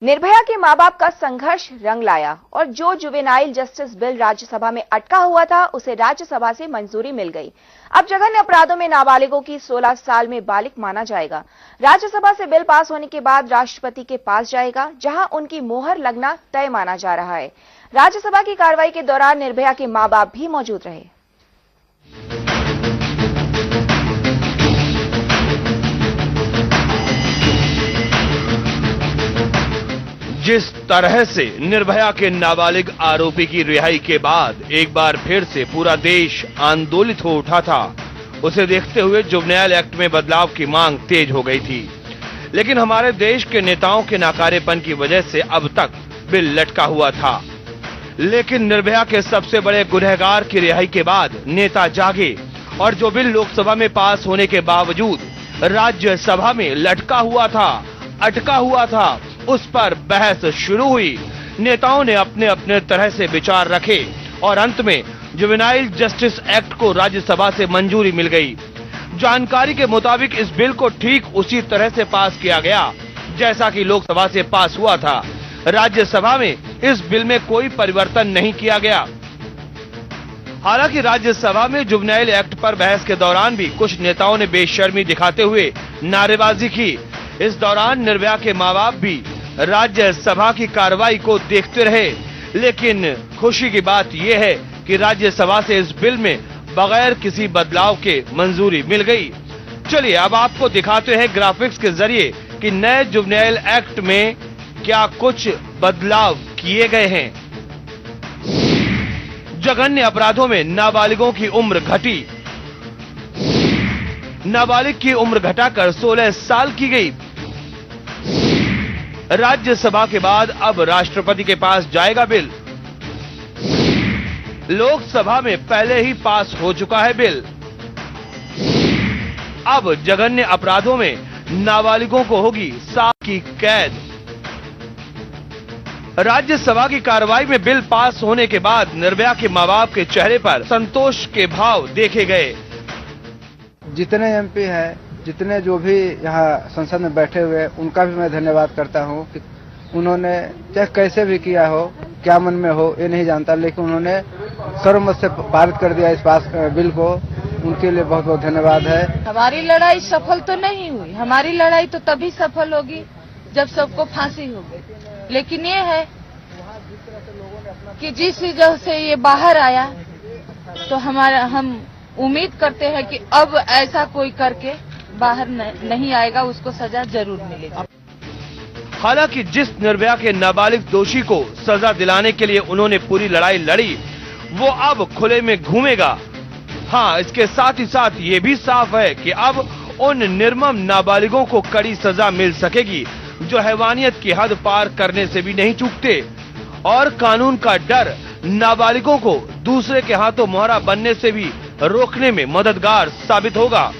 निर्भया के मां बाप का संघर्ष रंग लाया और जो जुवेनाइल जस्टिस बिल राज्यसभा में अटका हुआ था उसे राज्यसभा से मंजूरी मिल गई। अब जघन्य अपराधों में नाबालिगों की 16 साल में बालिग माना जाएगा। राज्यसभा से बिल पास होने के बाद राष्ट्रपति के पास जाएगा, जहां उनकी मोहर लगना तय माना जा रहा है। राज्यसभा की कार्रवाई के दौरान निर्भया के मां बाप भी मौजूद रहे। जिस तरह से निर्भया के नाबालिग आरोपी की रिहाई के बाद एक बार फिर से पूरा देश आंदोलित हो उठा था, उसे देखते हुए जुवेनाइल एक्ट में बदलाव की मांग तेज हो गई थी। लेकिन हमारे देश के नेताओं के नाकारेपन की वजह से अब तक बिल लटका हुआ था। लेकिन निर्भया के सबसे बड़े गुनहगार की रिहाई के बाद नेता जागे और जो बिल लोकसभा में पास होने के बावजूद राज्यसभा में लटका हुआ था, अटका हुआ था, उस पर बहस शुरू हुई। नेताओं ने अपने अपने तरह से विचार रखे और अंत में जुवेनाइल जस्टिस एक्ट को राज्यसभा से मंजूरी मिल गई। जानकारी के मुताबिक इस बिल को ठीक उसी तरह से पास किया गया जैसा कि लोकसभा से पास हुआ था। राज्यसभा में इस बिल में कोई परिवर्तन नहीं किया गया। हालांकि राज्यसभा में जुवेनाइल एक्ट पर बहस के दौरान भी कुछ नेताओं ने बेशर्मी दिखाते हुए नारेबाजी की। इस दौरान निर्भया के मां बाप भी राज्यसभा की कार्रवाई को देखते रहे। लेकिन खुशी की बात यह है कि राज्यसभा से इस बिल में बगैर किसी बदलाव के मंजूरी मिल गई। चलिए अब आपको दिखाते हैं ग्राफिक्स के जरिए कि नए जुवेनाइल एक्ट में क्या कुछ बदलाव किए गए हैं। जघन्य अपराधों में नाबालिगों की उम्र घटी। नाबालिग की उम्र घटाकर 16 साल की गई। राज्यसभा के बाद अब राष्ट्रपति के पास जाएगा बिल। लोकसभा में पहले ही पास हो चुका है बिल। अब जघन्य अपराधों में नाबालिगों को होगी 7 साल की कैद। राज्यसभा की कार्रवाई में बिल पास होने के बाद निर्भया के मां बाप के चेहरे पर संतोष के भाव देखे गए। जितने एमपी हैं, जितने जो भी यहाँ संसद में बैठे हुए, उनका भी मैं धन्यवाद करता हूँ कि उन्होंने चाहे कैसे भी किया हो, क्या मन में हो ये नहीं जानता, लेकिन उन्होंने सर्वमत से पारित कर दिया इस पास बिल को। उनके लिए बहुत बहुत धन्यवाद है। हमारी लड़ाई सफल तो नहीं हुई। हमारी लड़ाई तो तभी सफल होगी जब सबको फांसी होगी। लेकिन ये है कि जिस वजह से ये बाहर आया तो हम उम्मीद करते हैं कि अब ऐसा कोई करके बाहर नहीं आएगा, उसको सजा जरूर मिलेगी। हालांकि जिस निर्भया के नाबालिग दोषी को सजा दिलाने के लिए उन्होंने पूरी लड़ाई लड़ी, वो अब खुले में घूमेगा। हाँ, इसके साथ ही साथ ये भी साफ है कि अब उन निर्मम नाबालिगों को कड़ी सजा मिल सकेगी जो हैवानियत की हद पार करने से भी नहीं चूकते। और कानून का डर नाबालिगों को दूसरे के हाथों मोहरा बनने से भी रोकने में मददगार साबित होगा।